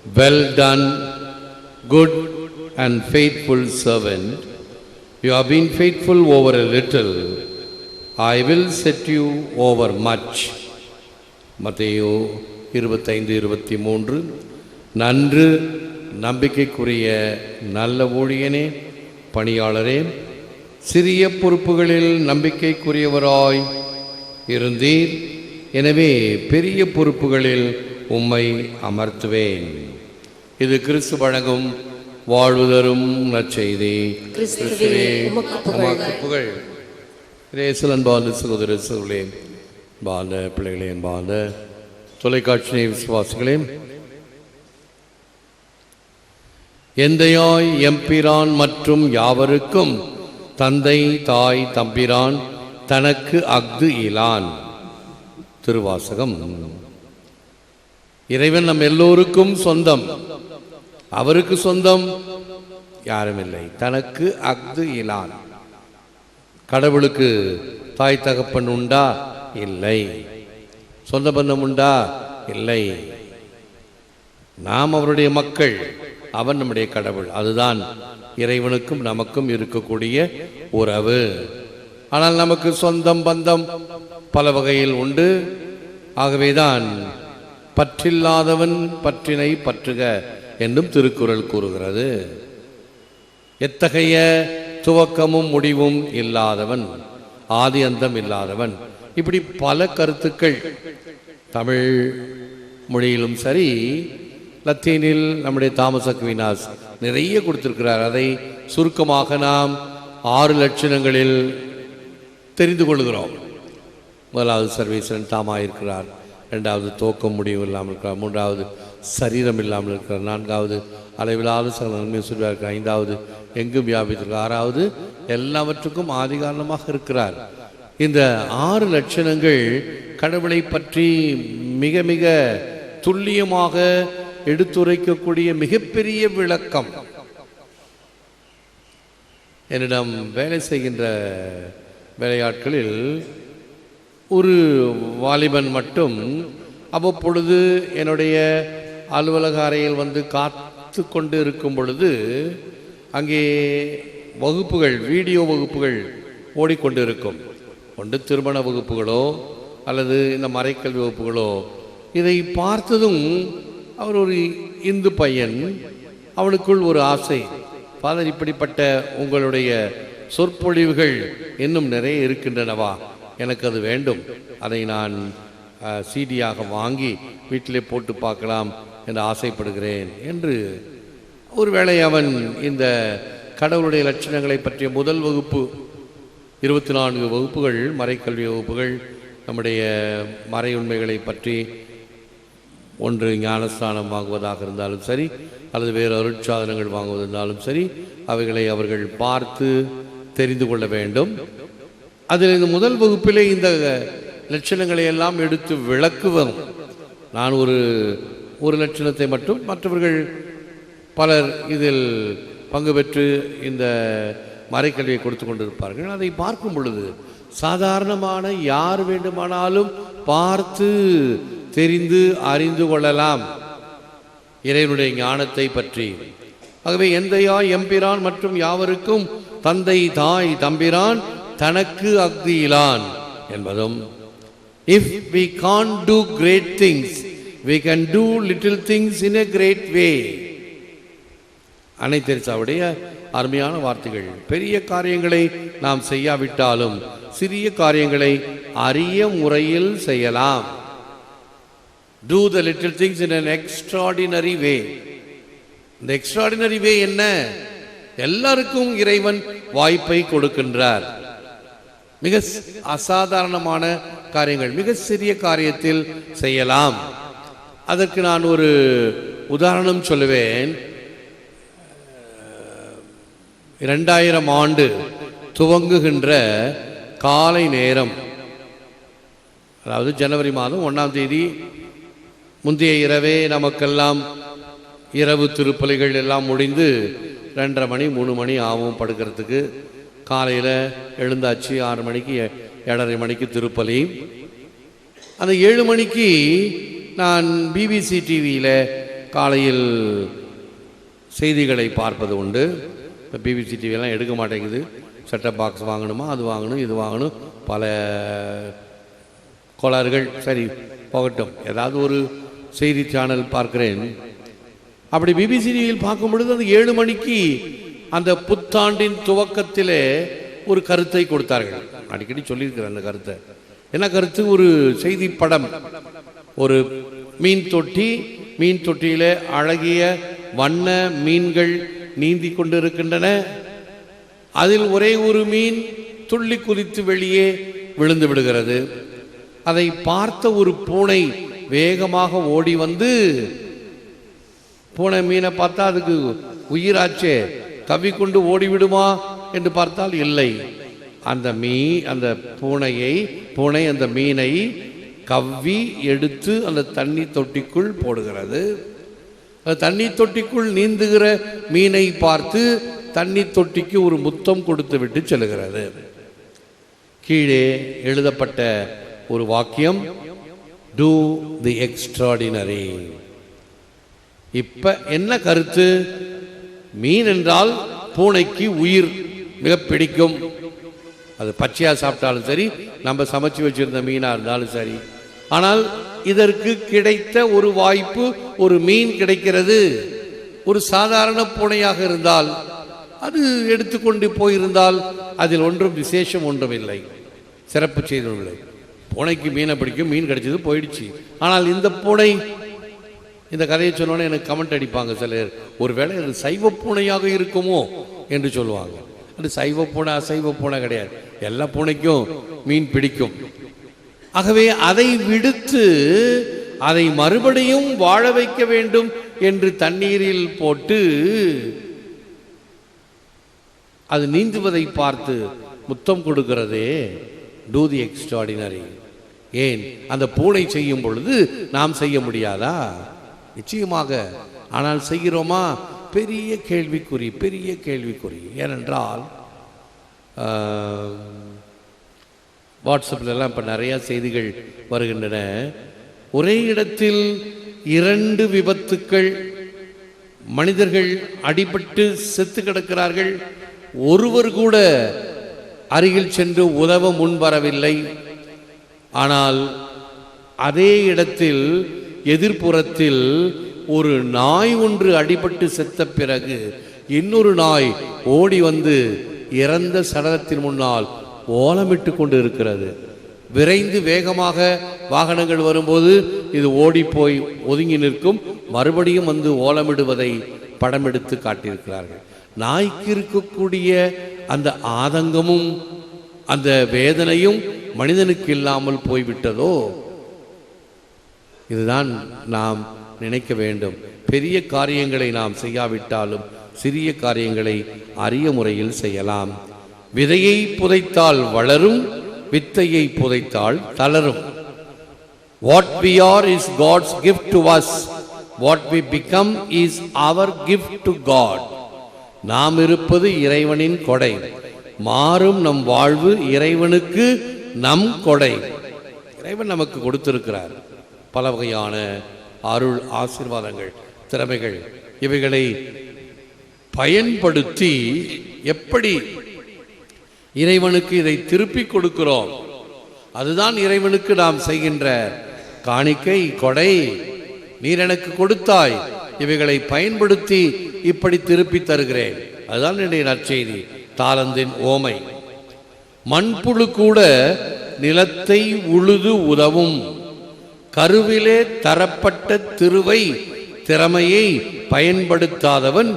Well done, good and faithful servant. You have been faithful over a little. I will set you over much. மத்தேயு 25:23. நன்று நம்பிக்கைக்குரிய நல்ல ஊழியனே, பணியாளரே, சிறிய பொறுப்புகளில் நம்பிக்கைக்குரியவராய் இருந்தீர், எனவே பெரிய பொறுப்புகளில் உம்மை அமர்த்துவேன். இது கிறிஸ்து வழங்கும் வாழ்வு தரும் நற்செய்தி. கிறிஸ்துவே உமக்கு புகழ். அன்பான சகோதர சகோதரர்களே, அன்பான பிள்ளைகளே, அன்பான தொலைக்காட்சி விசுவாசிகளே, எந்தையாய் எம்பிரான் மற்றும் யாவருக்கும் தந்தை தாய் தம்பிரான் தனக்கு அஃது இலான். திருவாசகம். இறைவன் நம் எல்லோருக்கும் சொந்தம். அவருக்கு சொந்தம் யாரும் இல்லை. தனக்கு அஃது இலான். கடவுளுக்கு தாய் தகப்பன் உண்டா? இல்லை. சொந்த பந்தம் உண்டா? இல்லை. நாம் அவருடைய மக்கள், அவன் நம்முடைய கடவுள். அதுதான் இறைவனுக்கும் நமக்கும் இருக்கக்கூடிய உறவு. ஆனால் நமக்கு சொந்தம் பந்தம் பல வகையில் உண்டு. ஆகவேதான் பற்றில்லாதவன் பற்றினை பற்றுக என்றும் திருக்குறள் கூறுகிறது. எத்தகைய துவக்கமும் முடிவும் இல்லாதவன், ஆதி அந்தம் இல்லாதவன், இப்படி பல கருத்துக்கள் தமிழ் மொழியிலும் சரி, லத்தீனில் நம்முடைய தாமஸ் அக்வீனாஸ் நிறைய கொடுத்திருக்கிறார். அதை சுருக்கமாக நாம் 6 லட்சணங்களில் தெரிந்து கொள்கிறோம். முதலாவது சர்வேஸ்வரன் தாமாக இருக்கிறார். 2வது துவக்கம் முடிவு இல்லாமல் இருக்கிறார். 3வது சரீரம் இல்லாமல் இருக்கிறார். 4வது அளவில்லாத சகல நன்மை சொல்வார் இருக்கிறார். 5வது எங்கும் வியாபித்திருக்கிறார். 6வது எல்லாவற்றுக்கும் ஆதி காரணமாக இருக்கிறார். இந்த 6 லட்சணங்கள் கடவுளை பற்றி மிக மிக துல்லியமாக எடுத்துரைக்கக்கூடிய மிகப்பெரிய விளக்கம். என்னிடம் வேலை செய்கின்ற வேலையாட்களில் ஒரு வாலிபன் மட்டும் அவ்வப்பொழுது என்னுடைய அலுவலக அறையில் வந்து காத்து கொண்டு இருக்கும் பொழுது அங்கே வகுப்புகள், வீடியோ வகுப்புகள் ஓடிக்கொண்டு இருக்கும். ஒன்று திருமண வகுப்புகளோ அல்லது இந்த மறைக்கல்வி வகுப்புகளோ. இதை பார்த்ததும் அவர் ஒரு இந்து பையன், அவனுக்குள் ஒரு ஆசை, ஃபாதர் இப்படிப்பட்ட உங்களுடைய சொற்பொழிவுகள் இன்னும் நிறைய இருக்கின்றனவா, எனக்கு அது வேண்டும், அதை நான் சிடியாக வாங்கி வீட்டிலே போட்டு பார்க்கலாம் என்று ஆசைப்படுகிறேன் என்று. ஒருவேளை அவன் இந்த கடவுளுடைய லட்சணங்களை பற்றிய முதல் வகுப்பு, 24 வகுப்புகள், மறைக்கல்வி வகுப்புகள், நம்முடைய மறை உண்மைகளை பற்றி ஒன்று ஞானஸ்தானம் வாங்குவதாக இருந்தாலும் சரி, அல்லது வேறு அருட்சாதனங்கள் வாங்குவதாலும் சரி, அவைகளை அவர்கள் பார்த்து தெரிந்து கொள்ள வேண்டும். அதில் இந்த முதல் வகுப்பிலே இந்த லட்சணங்களை எல்லாம் எடுத்து விளக்குவோம். நான் ஒரு லட்சணத்தை மட்டும், மற்றவர்கள் பலர் இதில் பங்கு பெற்று இந்த மறைக்கல்வியை கொடுத்து கொண்டிருப்பார்கள். அதை பார்க்கும் பொழுது சாதாரணமான யார் வேண்டுமானாலும் பார்த்து தெரிந்து அறிந்து கொள்ளலாம் இறைவனுடைய ஞானத்தை பற்றி. ஆகவே எந்தையாய் எம்பிரான் மற்றும் யாவருக்கும் தந்தை தாய் தம்பிரான் தனக்கு அஃது இலான் என்பதும், if we can't do great things, we can do little things in a great way. அன்னை தெரசாவுடைய அருமையான வார்த்தைகள். பெரிய காரியங்களை நாம் செய்யாவிட்டாலும் சிறிய காரியங்களை அரிய முறையில் செய்யலாம். Do the little things in an extraordinary way. இந்த எக்ஸ்ட்ராடினரி வே என்ன? எல்லாருக்கும் இறைவன் வாய்ப்பை கொடுக்கின்றார். மிக அசாதாரணமான காரியங்கள் மிக சிறிய காரியத்தில் செய்யலாம். அதற்கு நான் ஒரு உதாரணம் சொல்லுவேன். 2000 ஆண்டு துவங்குகின்ற காலை நேரம், அதாவது ஜனவரி மாதம் 1ஆம் தேதி முந்தைய இரவே நமக்கெல்லாம் இரவு திருப்பலிகள் எல்லாம் முடிந்து 2:30 மணி 3 மணி ஆகும் படுக்கிறதுக்கு. காலையில் எழுந்தாச்சு 6 மணிக்கு 7:30 மணிக்கு திருப்பலி. அந்த 7 மணிக்கு நான் பிபிசி டிவியில் காலையில் செய்திகளை பார்ப்பது உண்டு. இப்போ பிபிசி டிவியெல்லாம் எடுக்க மாட்டேங்குது. செட்டப் பாக்ஸ் வாங்கணுமா, அது வாங்கணும், இது வாங்கணும், பல கோளாறுகள். சரி போகட்டும், ஏதாவது ஒரு செய்தி சேனல் பார்க்கிறேன். அப்படி பிபிசி டிவியில் பார்க்கும் பொழுது அந்த 7 மணிக்கு அந்த புத்தாண்டின் துவக்கத்திலே ஒரு கருத்தை கொடுத்தார்கள். அடிக்கடி சொல்லியிருக்கிறேன் அந்த கருத்தை. என்ன கருத்து? ஒரு செய்தி படம். ஒரு மீன் தொட்டி, மீன் தொட்டியிலே அழகிய வண்ண மீன்கள் நீந்தி கொண்டிருக்கின்றன. அதில் ஒரே ஒரு மீன் துள்ளி குதித்து வெளியே விழுந்து விடுகிறது. அதை பார்த்த ஒரு பூனை வேகமாக ஓடி வந்து, பூனை மீனை பார்த்தா அதுக்கு உயிராச்சே, கவ்விக்கொண்டு ஓடிவிடுமா என்று பார்த்தால் இல்லை. அந்த பூனை அந்த மீனை கவ்வி எடுத்து அந்த தண்ணி தொட்டிக்குள் போடுகிறது. அந்த தண்ணி தொட்டிக்குள் நீந்துகிற மீனை பார்த்து தண்ணி தொட்டிக்கு ஒரு முத்தம் கொடுத்து விட்டு செல்கிறது. கீழே எழுதப்பட்ட ஒரு வாக்கியம், டூ தி எக்ஸ்ட்ராடினரி. இப்ப என்ன கருத்து? மீன் என்றால் பூனைக்கு உயிர் மிக பிடிக்கும். அது பச்சையா சாப்பிட்டாலும் சரி, நம்ம சமைச்சு வச்சிருந்த மீனா இருந்தாலும் சரி. ஆனால் இதற்கு கிடைத்த ஒரு வாய்ப்பு, ஒரு மீன் கிடைக்கிறது. ஒரு சாதாரண பூனையாக இருந்தால், அது எடுத்துக்கொண்டு போயிருந்தால் அதில் ஒன்றும் விசேஷம் ஒன்றும் இல்லை, சிறப்பு செய்தில்லை. பூனைக்கு மீனை பிடிக்கும், மீன் கிடைச்சது போயிடுச்சு. ஆனால் இந்த பூனை, இந்த கதையை சொன்னோன்னே எனக்கு கமெண்ட் அடிப்பாங்க சிலர், ஒருவேளை அது சைவ பூனையாக இருக்குமோ என்று சொல்லுவாங்க. அது சைவ பூனை அசைவ பூனை கிடையாது, எல்லா பூனைக்கும் மீன் பிடிக்கும். ஆகவே அதை விடுத்து அதை மறுபடியும் வாழ வைக்க வேண்டும் என்று தண்ணீரில் போட்டு அது நீந்துவதை பார்த்து முத்தம் கொடுக்கிறதே, டூ தி எக்ஸ்ட்ராடினரி. ஏன் அந்த பூனை செய்யும் பொழுது நாம் செய்ய முடியாதா? நிச்சயமாக. ஆனால் செய்கிறோமா? பெரிய கேள்விக்குறி, பெரிய கேள்விக்குறி. ஏனென்றால் வாட்ஸ்அப்லாம் இப்போ நிறைய செய்திகள் வருகின்றன. ஒரே இடத்தில் 2 விபத்துக்கள், மனிதர்கள் அடிபட்டு செத்து கிடக்கிறார்கள். ஒருவர் கூட அருகில் சென்று உதவ முன்வரவில்லை. ஆனால் அதே இடத்தில் எதிர்ப்புறத்தில் ஒரு நாய் ஒன்று அடிபட்டு செத்த பிறகு இன்னொரு நாய் ஓடி வந்து இறந்த சடலத்தின் முன்னால் ஓலமிட்டு கொண்டு இருக்கிறது. விரைந்து வேகமாக வாகனங்கள் வரும்போது இது ஓடி போய் ஒதுங்கி நிற்கும், மறுபடியும் வந்து ஓலமிடுவதை படம் எடுத்து காட்டியிருக்கிறார்கள். நாய்க்கு இருக்கக்கூடிய அந்த ஆதங்கமும் அந்த வேதனையும் மனிதனுக்கு இல்லாமல் போய்விட்டதோ? இதுதான் நாம் நினைக்க வேண்டும். பெரிய காரியங்களை நாம் செய்யாவிட்டாலும் சிறிய காரியங்களை அரிய முறையில் செய்யலாம். விதையை புதைத்தால் வளரும், வித்தையை புதைத்தால் தளரும். What we are is God's gift to us. What we become is our gift to God. நாம் இருப்பது இறைவனின் கொடை. மாறும் நம் வாழ்வு இறைவனுக்கு நம் கொடை. இறைவன் நமக்கு கொடுத்திருக்கிறார் பல வகையான அருள், ஆசீர்வாதங்கள், திறமைகள். இவைகளை பயன்படுத்தி எப்படி இறைவனுக்கு இதை திருப்பி கொடுக்கிறோம், அதுதான் இறைவனுக்கு நாம் செய்கின்ற காணிக்கை, கொடை. நீர் எனக்கு கொடுத்தாய், இவைகளை பயன்படுத்தி இப்படி திருப்பி தருகிறேன். அதுதான் என்னுடைய நற்செய்தி, தாளந்தின் ஓமை. மண்புழு கூட நிலத்தை உழுது உதவும். கருவிலே தரப்பட்ட திறமையை பயன்படுத்தாதவன்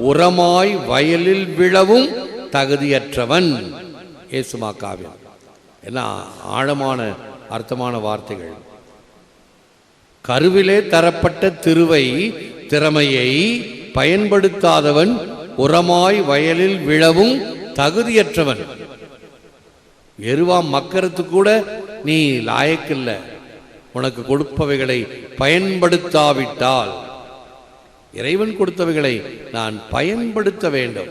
உரமாய் வயலில் விழவும் தகுதியற்றவன். இயேசுமாக்காவின் என்ன ஆழமான அர்த்தமான வார்த்தைகள். கருவிலே தரப்பட்ட திறமையை பயன்படுத்தாதவன் உரமாய் வயலில் விழவும் தகுதியற்றவன். எருவாம் மக்கரத்து கூட நீ லாயக்கில்ல, உனக்கு கொடுப்பவைகளை பயன்படுத்தாவிட்டால். இறைவன் கொடுத்தவைகளை நான் பயன்படுத்த வேண்டும்,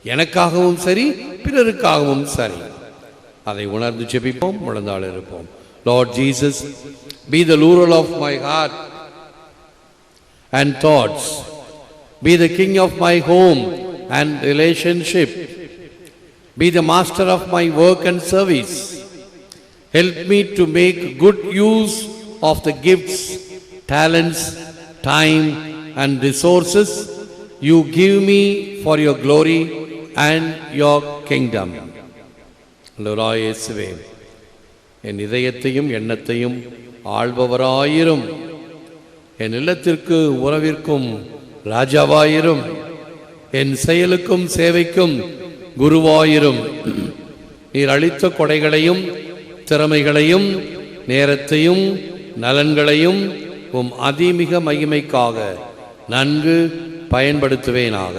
எனக்காகவும் சரி பிறருக்காகவும் சரி. அதை உணர்ந்து ஜெபிப்போம், முழந்தாள் இருப்போம். Lord Jesus, be the ruler of my heart and thoughts. Be the king of my home and relationship. Be the master of my work and service. Help me to make good use of the gifts, talents, time and resources you give me for your glory and your kingdom. Lord இயேசுவே, என் இதயத்தையும் எண்ணத்தையும் ஆள்பவராயிரும். என் இல்லத்திற்கு உறவிற்கும் ராஜாவாயிரும். என் செயலுக்கும் சேவைக்கும் குருவாயிரும். நீர் அளித்த கொடைகளையும் திறமைகளையும் நேரத்தையும் நலன்களையும் உம் அதிமிக மகிமைக்காக நன்கு பயன்படுத்துவேனாக.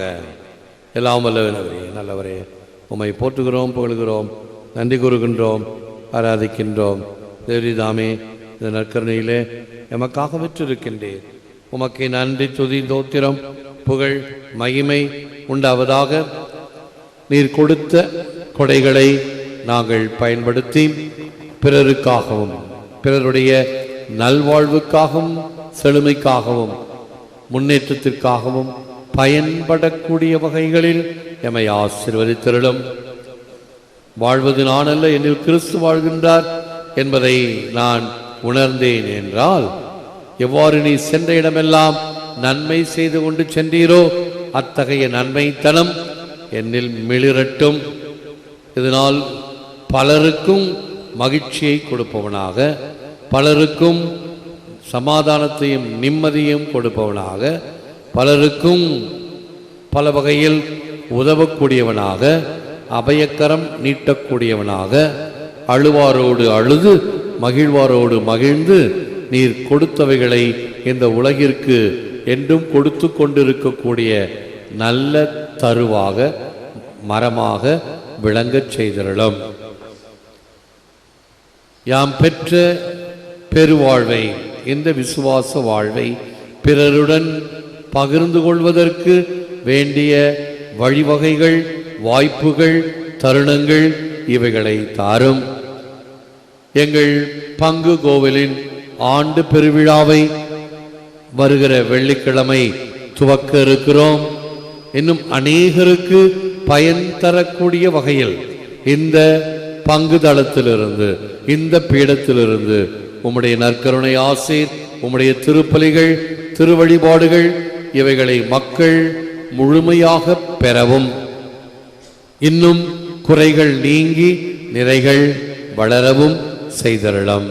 எல்லாம் வல்லவரே, நல்லவரே, உம்மை போற்றுகிறோம், புகழ்கிறோம், நன்றி கூறுகின்றோம், ஆராதிக்கின்றோம். தேவரீதாமே, இந்த நற்கருணையிலே எமக்காக பெற்றிருக்கின்றேன். உமக்கு நன்றி, துதி, தோத்திரம், புகழ், மகிமை உண்டாவதாக. நீர் கொடுத்த கொடைகளை நாங்கள் பயன்படுத்தி பிறருக்காகவும் பிறருடைய நல்வாழ்வுக்காகவும் செழுமைக்காகவும் முன்னேற்றத்திற்காகவும் பயன்படக்கூடிய வகைகளில் எம்மை ஆசீர்வதித்திருளும். வாழ்வது நான் அல்ல, என்னில் கிறிஸ்து வாழ்கின்றார் என்பதை நான் உணர்ந்தேன் என்றால், எவ்வாறு நீ சென்ற இடமெல்லாம் நன்மை செய்து கொண்டு சென்றீரோ அத்தகைய நன்மைத்தனம் என்னில் மிளிரட்டும். இதனால் பலருக்கும் மகிழ்ச்சியை கொடுப்பவனாக, பலருக்கும் சமாதானத்தையும் நிம்மதியும் கொடுப்பவனாக, பலருக்கும் பல வகையில் உதவக்கூடியவனாக, அபயக்கரம் நீட்டக்கூடியவனாக, அழுவாரோடு அழுது மகிழ்வாரோடு மகிழ்ந்து நீர் கொடுத்தவைகளை இந்த உலகிற்கு என்றும் கொடுத்து கொண்டிருக்கக்கூடிய நல்ல தருவாக மரமாக விளங்கச் செய்திருளும். யாம் பெற்ற பெருவாழ்வை, இந்த விசுவாச வாழ்வை பிறருடன் பகிர்ந்து கொள்வதற்கு வேண்டிய வழிவகைகள், வாய்ப்புகள், தருணங்கள் இவைகளை தாரும். எங்கள் பங்கு கோவிலின் ஆண்டு பெருவிழாவை வருகிற வெள்ளிக்கிழமை துவக்க இருக்கிறோம். இன்னும் அநேகருக்கு பயன் தரக்கூடிய வகையில் இந்த பங்கு தளத்திலிருந்து, இந்த பீடத்திலிருந்து உம்முடைய நற்கருணை ஆசீர், உம்முடைய திருப்பலிகள், திருவழிபாடுகள் இவைகளை மக்கள் முழுமையாக பெறவும், இன்னும் குறைகள் நீங்கி நிறைகள் வளரவும் செய்தருளும்.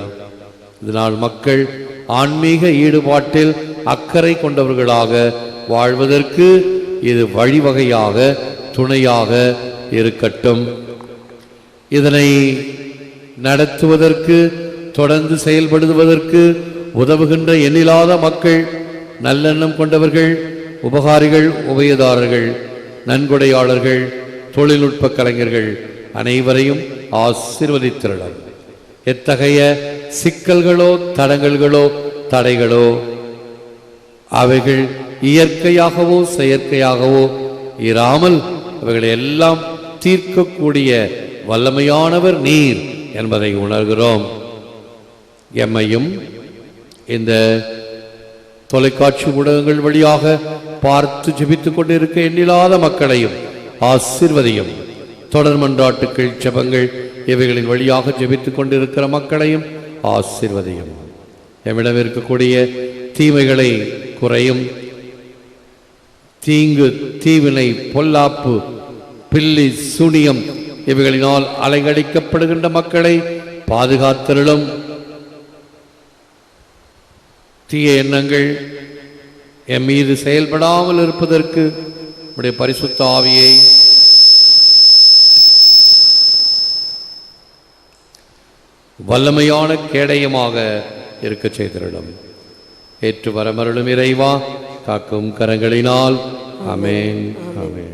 இதனால் மக்கள் ஆன்மீக ஈடுபாட்டில் அக்கறை கொண்டவர்களாக வாழ்வதற்கு இது வழிவகையாக, துணையாக இருக்கட்டும். இதனை நடத்துவதற்கு, தொடர்ந்து செயல்படுவதற்கு உதவுகின்ற எண்ணில்லாத மக்கள், நல்லெண்ணம் கொண்டவர்கள், உபகாரிகள், உபயதாரர்கள், நன்கொடையாளர்கள், தொழில்நுட்ப கலைஞர்கள் அனைவரையும் ஆசீர்வதித்திருளும். எத்தகைய சிக்கல்களோ தடங்கல்களோ தடைகளோ அவைகள் இயற்கையாகவோ செயற்கையாகவோ இராமல் அவைகளை எல்லாம் தீர்க்கக்கூடிய வல்லமையானவர் நீர் என்பதை உணர்கிறோம். எம்மையும் இந்த தொலைக்காட்சி ஊடகங்கள் வழியாக பார்த்து ஜெபித்துக் கொண்டிருக்க எண்ணில்லாத மக்களையும் ஆசீர்வதியும். தொடர் மன்றாட்டுக்கள், ஜெபங்கள் இவைகளின் வழியாக ஜெபித்துக் கொண்டிருக்கிற மக்களையும் ஆசீர்வதியும். எம்மிடம் இருக்கக்கூடிய தீமைகளை குறையும். தீங்கு, தீவினை, பொல்லாப்பு, பில்லி, சூனியம் இவைகளினால் அலைகழிக்கப்படுகின்ற மக்களை பாதுகாத்திருளும். தீய எண்ணங்கள் எம் மீது செயல்படாமல் இருப்பதற்கு உடைய பரிசுத்த ஆவியை வல்லமையான கேடயமாக இருக்க செய்திருளும். ஏற்று வரமருளும் இறைவா, காக்கும் கரங்களினால். ஆமென், ஆமென்.